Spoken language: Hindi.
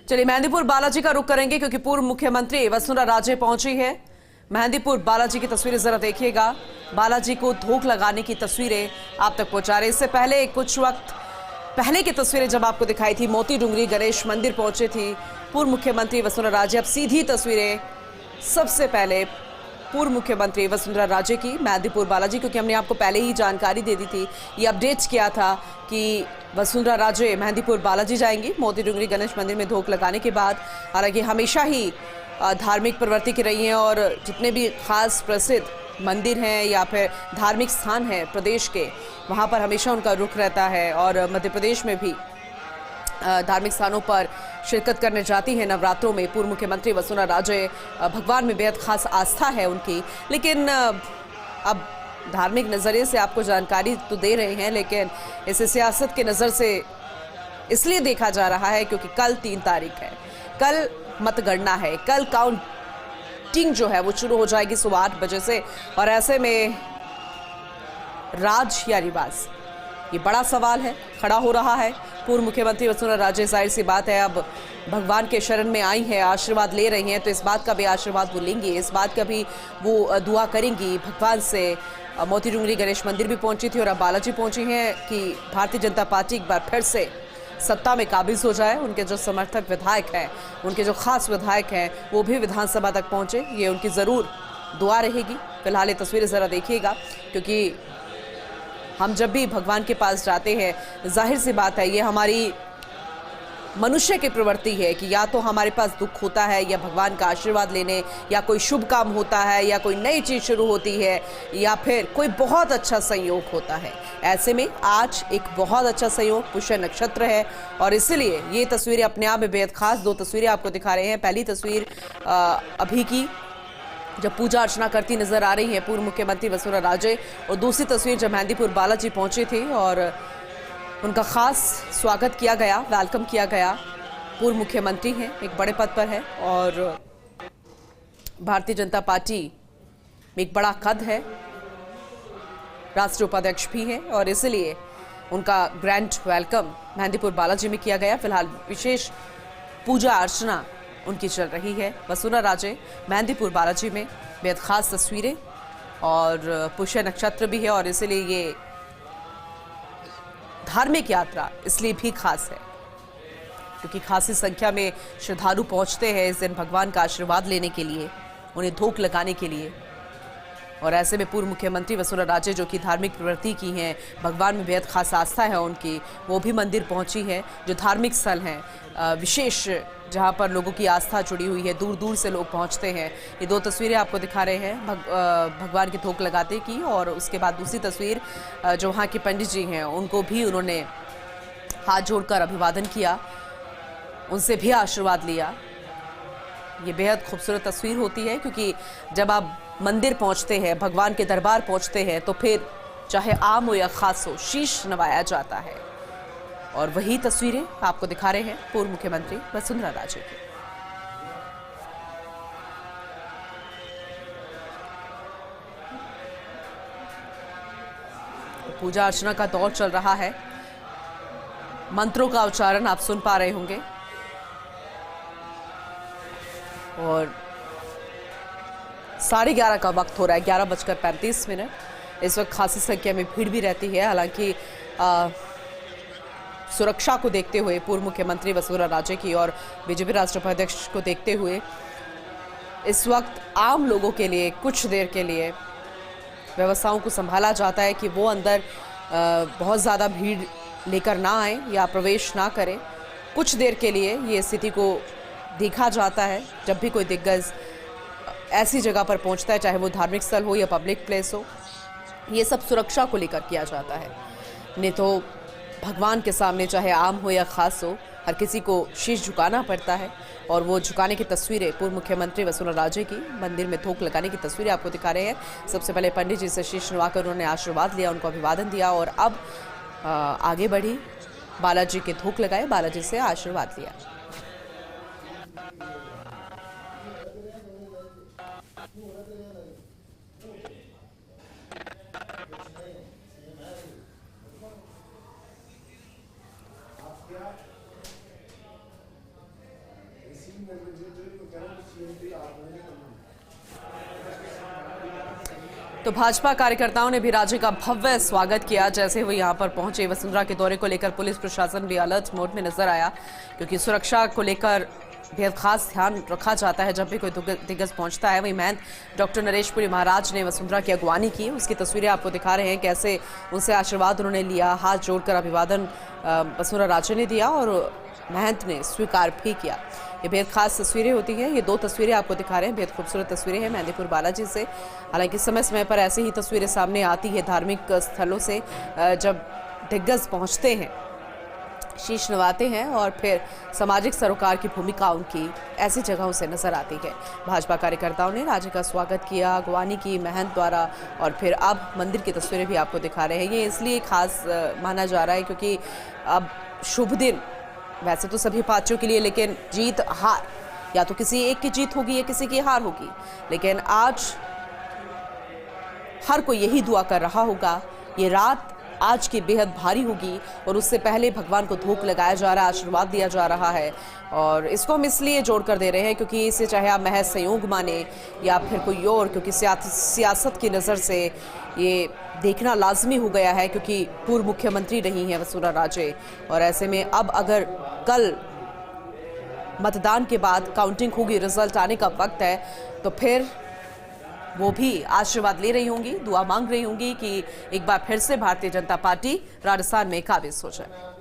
चलिए मेहंदीपुर बालाजी का रुख करेंगे क्योंकि पूर्व मुख्यमंत्री वसुंधरा राजे पहुंची है। मेहंदीपुर बालाजी की तस्वीरें जरा देखिएगा। बालाजी को धोख लगाने की तस्वीरें आप तक पहुंचा रहे। इससे पहले कुछ वक्त पहले की तस्वीरें जब आपको दिखाई थी, मोती डूंगरी गणेश मंदिर पहुंचे थी पूर्व मुख्यमंत्री वसुंधरा राजे। अब सीधी तस्वीरें सबसे पहले पूर्व मुख्यमंत्री वसुंधरा राजे की मेहंदीपुर बालाजी, क्योंकि हमने आपको पहले ही जानकारी दे दी थी, ये अपडेट किया था कि वसुंधरा राजे मेहंदीपुर बालाजी जाएंगी मोती डूंगरी गणेश मंदिर में धोख लगाने के बाद। हालांकि हमेशा ही धार्मिक प्रवृत्ति की रही हैं और जितने भी खास प्रसिद्ध मंदिर हैं या फिर धार्मिक स्थान हैं प्रदेश के, वहाँ पर हमेशा उनका रुख रहता है। और मध्य प्रदेश में भी धार्मिक स्थानों पर शिरकत करने जाती है नवरात्रों में पूर्व मुख्यमंत्री वसुंधरा राजे। भगवान में बेहद खास आस्था है उनकी। लेकिन अब धार्मिक नज़रिए से आपको जानकारी तो दे रहे हैं, लेकिन इसे सियासत के नज़र से इसलिए देखा जा रहा है क्योंकि कल 3 तारीख है, कल मतगणना है, कल काउंटिंग जो है वो शुरू हो जाएगी सुबह 8 बजे से। और ऐसे में राज या रिवाज, ये बड़ा सवाल है, खड़ा हो रहा है। पूर्व मुख्यमंत्री वसुंधरा राजे जाहिर सी बात है अब भगवान के शरण में आई हैं, आशीर्वाद ले रही हैं, तो इस बात का भी आशीर्वाद वो लेंगी, इस बात का भी वो दुआ करेंगी भगवान से। मोती डूंगरी गणेश मंदिर भी पहुंची थी और अब बालाजी पहुंची हैं कि भारतीय जनता पार्टी एक बार फिर से सत्ता में काबिज हो जाए। उनके जो समर्थक विधायक हैं, उनके जो खास विधायक हैं, वो भी विधानसभा तक पहुंचे, ये उनकी ज़रूर दुआ रहेगी। फिलहाल ये तस्वीरें ज़रा देखिएगा, क्योंकि हम जब भी भगवान के पास जाते हैं, जाहिर सी बात है ये हमारी मनुष्य की प्रवृत्ति है कि या तो हमारे पास दुख होता है या भगवान का आशीर्वाद लेने, या कोई शुभ काम होता है, या कोई नई चीज़ शुरू होती है, या फिर कोई बहुत अच्छा संयोग होता है। ऐसे में आज एक बहुत अच्छा संयोग, पुष्य नक्षत्र है, और इसलिए ये तस्वीरें अपने आप में बेहद खास 2 तस्वीरें आपको दिखा रहे हैं। पहली तस्वीर अभी की जब पूजा अर्चना करती नजर आ रही है पूर्व मुख्यमंत्री वसुंधरा राजे, और दूसरी तस्वीर जब मेहंदीपुर बालाजी पहुंचे थे और उनका खास स्वागत किया गया, वेलकम किया गया। पूर्व मुख्यमंत्री हैं, एक बड़े पद पर है और भारतीय जनता पार्टी में एक बड़ा कद है, राष्ट्रीय उपाध्यक्ष भी है, और इसलिए उनका ग्रैंड वेलकम मेहंदीपुर बालाजी में किया गया। फिलहाल विशेष पूजा अर्चना उनकी चल रही है। वसुंधरा राजे मेहंदीपुर बालाजी में, बेहद खास तस्वीरें, और पुष्य नक्षत्र भी है, और इसलिए ये धार्मिक यात्रा इसलिए भी खास है क्योंकि खासी संख्या में श्रद्धालु पहुंचते हैं इस दिन भगवान का आशीर्वाद लेने के लिए, उन्हें धोख लगाने के लिए। और ऐसे में पूर्व मुख्यमंत्री वसुंधरा राजे, जो कि धार्मिक प्रवृत्ति की हैं, भगवान में बेहद खास आस्था है उनकी, वो भी मंदिर पहुंची है, जो धार्मिक स्थल हैं विशेष, जहां पर लोगों की आस्था जुड़ी हुई है, दूर दूर से लोग पहुंचते हैं। ये 2 तस्वीरें आपको दिखा रहे हैं भगवान की धोख लगाते की, और उसके बाद दूसरी तस्वीर जो वहाँ के पंडित जी हैं, उनको भी उन्होंने हाथ जोड़कर अभिवादन किया, उनसे भी आशीर्वाद लिया। ये बेहद खूबसूरत तस्वीर होती है क्योंकि जब आप मंदिर पहुंचते हैं, भगवान के दरबार पहुंचते हैं, तो फिर चाहे आम हो या खास हो, शीश नवाया जाता है। और वही तस्वीरें आपको दिखा रहे हैं पूर्व मुख्यमंत्री वसुंधरा राजे की। पूजा अर्चना का दौर चल रहा है, मंत्रों का उच्चारण आप सुन पा रहे होंगे, और 11:30 का वक्त हो रहा है, 11:35। इस वक्त खासी संख्या में भीड़ भी रहती है। हालांकि सुरक्षा को देखते हुए पूर्व मुख्यमंत्री वसुंधरा राजे की और बीजेपी राष्ट्रीय उपाध्यक्ष को देखते हुए इस वक्त आम लोगों के लिए कुछ देर के लिए व्यवस्थाओं को संभाला जाता है कि वो अंदर बहुत ज़्यादा भीड़ लेकर ना आए या प्रवेश ना करें। कुछ देर के लिए ये स्थिति को देखा जाता है। जब भी कोई दिग्गज ऐसी जगह पर पहुंचता है, चाहे वो धार्मिक स्थल हो या पब्लिक प्लेस हो, ये सब सुरक्षा को लेकर किया जाता है। नहीं तो भगवान के सामने चाहे आम हो या खास हो, हर किसी को शीश झुकाना पड़ता है। और वो झुकाने की तस्वीरें पूर्व मुख्यमंत्री वसुंधरा राजे की मंदिर में धोख लगाने की तस्वीरें आपको दिखा रहे हैं। सबसे पहले पंडित जी से शीश नवाकर उन्होंने आशीर्वाद लिया, उनको अभिवादन दिया, और अब आगे बढ़ी, बालाजी के धोख लगाए, बालाजी से आशीर्वाद लिया। तो भाजपा कार्यकर्ताओं ने भी राजे का भव्य स्वागत किया। जैसे वो यहां पर पहुंचे, वसुंधरा के दौरे को लेकर पुलिस प्रशासन भी अलर्ट मोड में नजर आया, क्योंकि सुरक्षा को लेकर बेहद खास ध्यान रखा जाता है जब भी कोई दिग्गज पहुंचता है। वहीं महंत डॉक्टर नरेशपुरी महाराज ने वसुंधरा की अगवानी की, उसकी तस्वीरें आपको दिखा रहे हैं, कैसे उनसे आशीर्वाद उन्होंने लिया, हाथ जोड़कर अभिवादन वसुंधरा राजे ने दिया और महंत ने स्वीकार भी किया। ये बेहद खास तस्वीरें होती हैं। ये 2 तस्वीरें आपको दिखा रहे हैं, बेहद खूबसूरत तस्वीरें हैं मेहंदीपुर बालाजी से। हालांकि समय समय पर ऐसी ही तस्वीरें सामने आती है धार्मिक स्थलों से, जब दिग्गज पहुंचते हैं, शीश नवाते हैं और फिर सामाजिक सरोकार की भूमिका उनकी ऐसी जगहों से नजर आती है। भाजपा कार्यकर्ताओं ने राजे का स्वागत किया, अगवानी की महंत द्वारा, और फिर अब मंदिर की तस्वीरें भी आपको दिखा रहे हैं। ये इसलिए खास माना जा रहा है क्योंकि अब शुभ दिन वैसे तो सभी पार्टियों के लिए, लेकिन जीत हार या तो किसी एक की जीत होगी या किसी की हार होगी, लेकिन आज हर कोई यही दुआ कर रहा होगा ये रात आज की बेहद भारी होगी, और उससे पहले भगवान को धूप लगाया जा रहा है, आशीर्वाद दिया जा रहा है। और इसको हम इसलिए जोड़कर दे रहे हैं क्योंकि इसे चाहे आप महज संयोग माने या फिर कोई और, क्योंकि सियासत की नज़र से ये देखना लाजमी हो गया है, क्योंकि पूर्व मुख्यमंत्री रही हैं वसुंधरा राजे। और ऐसे में अब अगर कल मतदान के बाद काउंटिंग होगी, रिजल्ट आने का वक्त है, तो फिर वो भी आशीर्वाद ले रही होंगी, दुआ मांग रही होंगी कि एक बार फिर से भारतीय जनता पार्टी राजस्थान में काबिज हो जाए।